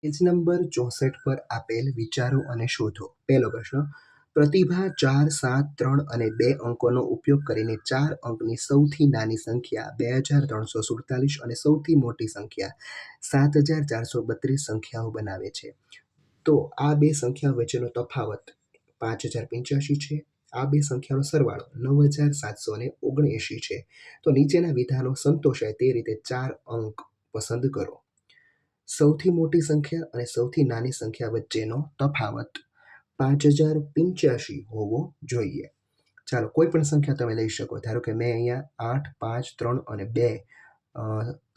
Page number 64 પર આપેલ વિચારો અને શોધો. પહેલો પ્રશ્ન. પ્રતિભા 4, 7, 3 અને 2 અંકોનો ઉપયોગ કરીને 4 અંકની સૌથી નાની સંખ્યા 2347 અને સૌથી મોટી સંખ્યા 7432 સંખ્યાઓ બનાવે છે. તો આ બે સંખ્યાઓ વચ્ચેનો તફાવત 5085 છે. આ બે સંખ્યાનો સરવાળો 9779 છે. તો નીચેના વિધાનો સંતોષાય તે રીતે 4 અંક પસંદ કરો. સૌથી મોટી સંખ્યા અને સૌથી નાની સંખ્યા વચ્ચેનો તફાવત 5085 હોવો જોઈએ. ચાલો, કોઈ પણ સંખ્યા તમે લઈ શકો. ધારો કે મેં અહીંયા 8, 5, 3 અને 2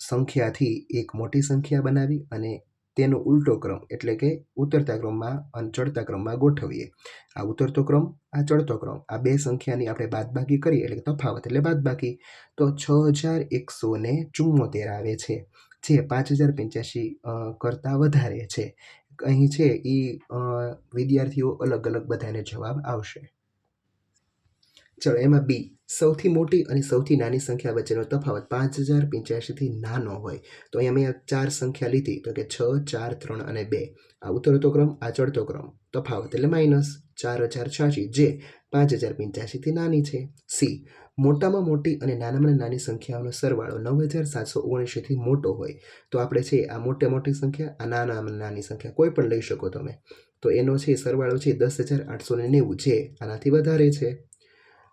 સંખ્યાથી એક મોટી સંખ્યા બનાવી અને તેનો ઉલટો ક્રમ એટલે કે ઉતરતા ક્રમમાં અને ચડતા ક્રમમાં ગોઠવીએ. આ ઉતરતો ક્રમ, આ ચડતો ક્રમ, આ બે સંખ્યાની આપણે બાદબાકી કરીએ એટલે તફાવત એટલે બાદબાકી, તો 6174 આવે છે, જે 5085 કરતાં વધારે છે. અહીં છે એ વિદ્યાર્થીઓ અલગ અલગ બધાને જવાબ આવશે. ચલો, એમાં બી, સૌથી મોટી અને સૌથી નાની સંખ્યા વચ્ચેનો તફાવત 5085થી નાનો હોય. તો અહીંયા મેં 4 સંખ્યા લીધી, તો કે 6, 4, 3 અને 2. આ ઉતરતો ક્રમ, આ ચડતો ક્રમ, તફાવત એટલે માઇનસ 4086, જે 5085થી નાની છે. સી, મોટામાં મોટી અને નાનામાં નાની સંખ્યાઓનો સરવાળો 9779થી મોટો હોય. તો આપણે છે આ મોટી સંખ્યા, આ નાનામાં નાની સંખ્યા કોઈ પણ લઈ શકો તમે. તો એનો છે સરવાળો છે 10890, જે આનાથી વધારે છે.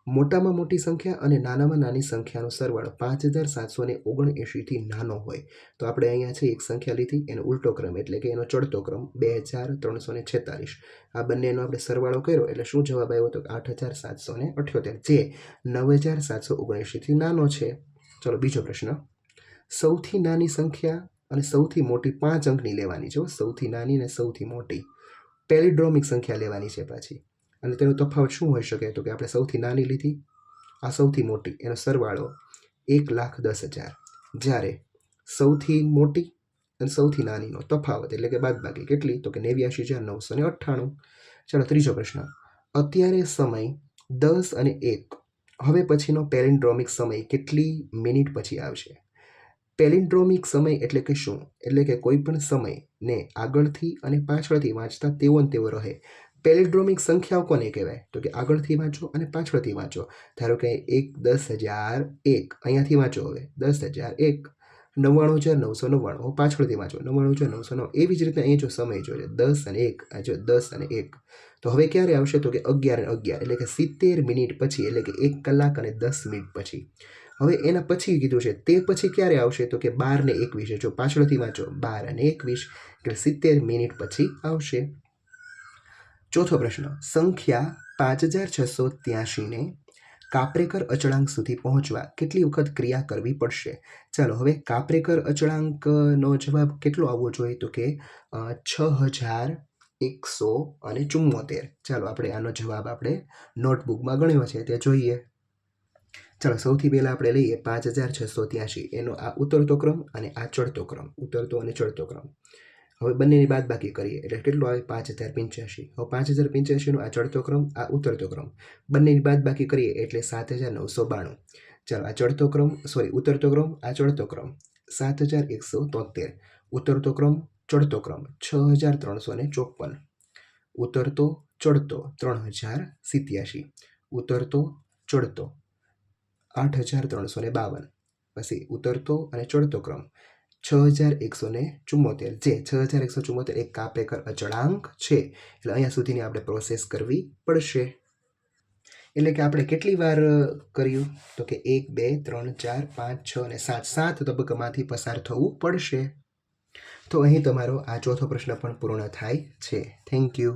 મોટામાં મોટી સંખ્યા અને નાનામાં નાની સંખ્યાનો સરવાળો 5779થી નાનો હોય. તો આપણે અહીંયા છે એક સંખ્યા લીધી, એનો ઉલટો ક્રમ એટલે કે એનો ચડતો ક્રમ 2346. આ બંનેનો આપણે સરવાળો કર્યો એટલે શું જવાબ આવ્યો? તો 8778, જે 9779થી નાનો છે. ચલો, બીજો પ્રશ્ન. સૌથી નાની સંખ્યા અને સૌથી મોટી 5 અંકની લેવાની છે. સૌથી નાની અને સૌથી મોટી પેલિડ્રોમિક સંખ્યા લેવાની છે પાછી. અને તેનો તફાવત શું હોઈ શકે? તો કે આપણે સૌથી નાની લીધી, આ સૌથી મોટી, એનો સરવાળો 1,10,000, જ્યારે સૌથી મોટી અને સૌથી નાનીનો તફાવત એટલે કે બાદબાકી કેટલી? તો કે 89,998. ચાલો, ત્રીજો પ્રશ્ન. અત્યારે સમય 10 અને 1, હવે પછીનો પેલિન્ડ્રોમિક સમય કેટલી મિનિટ પછી આવશે? પેલિન્ડ્રોમિક સમય એટલે કે શું? એટલે કે કોઈ પણ સમયને આગળથી અને પાછળથી વાંચતા તેવો ને તેવો રહે. પેલિન્ડ્રોમિક સંખ્યાઓ કોને કહેવાય? તો કે આગળથી વાંચો અને પાછળથી વાંચો. ધારો કે 1,10,001, અહીંયાથી વાંચો હવે 10,001, 99,999, પાછળથી વાંચો 99,999. એવી જ રીતે અહીં જો સમય જોજો 10 અને 1, આ જો 10 અને 1, તો હવે ક્યારે આવશે? તો કે 11 અને 11, એટલે કે 70 મિનિટ પછી, એટલે કે 1 કલાક અને 10 મિનિટ પછી. હવે એના પછી કીધું છે, તે પછી ક્યારે આવશે? તો કે 12 ને 21, જો પાછળથી વાંચો 12 અને 21, એટલે 70 મિનિટ પછી આવશે. ચોથો પ્રશ્ન. સંખ્યા 5683ને કાપરેકર અચળાંક સુધી પહોંચવા કેટલી વખત ક્રિયા કરવી પડશે? ચાલો, હવે કાપરેકર અચળાંકનો જવાબ કેટલો આવવો જોઈએ? તો કે 6174. ચાલો, આપણે આનો જવાબ આપણે નોટબુકમાં ગણ્યો છે તે જોઈએ. ચાલો, સૌથી પહેલાં આપણે લઈએ 5683, એનો આ ઉતરતો ક્રમ અને આ ચડતો ક્રમ, ઉતરતો અને ચડતો ક્રમ. હવે બંનેની બાદબાકી કરીએ એટલે કેટલું આવે? 5085. હવે 5085નો આ ચડતો ક્રમ, આ ઉતરતો ક્રમ, બંનેની બાદબાકી કરીએ એટલે 7992. ચાલો, આ ચડતો ક્રમ, ઉતરતો ક્રમ, આ ચડતો ક્રમ 7173, ઉતરતો ક્રમ, ચડતો ક્રમ 6354, ઉતરતો ચડતો 3087, ઉતરતો ચડતો 8352, પછી ઉતરતો અને ચડતો ક્રમ 6174, જે 6174 એક કાપરેકર અચળાંક છે. એટલે અહીંયા સુધીની આપણે પ્રોસેસ કરવી પડશે. એટલે કે આપણે કેટલી વાર કર્યું? તો કે 1, 2, 3, 4, 5, 6 અને 7 તબક્કામાંથી પસાર થવું પડશે. તો અહીં તમારો આ ચોથો પ્રશ્ન પણ પૂર્ણ થાય છે. Thank you.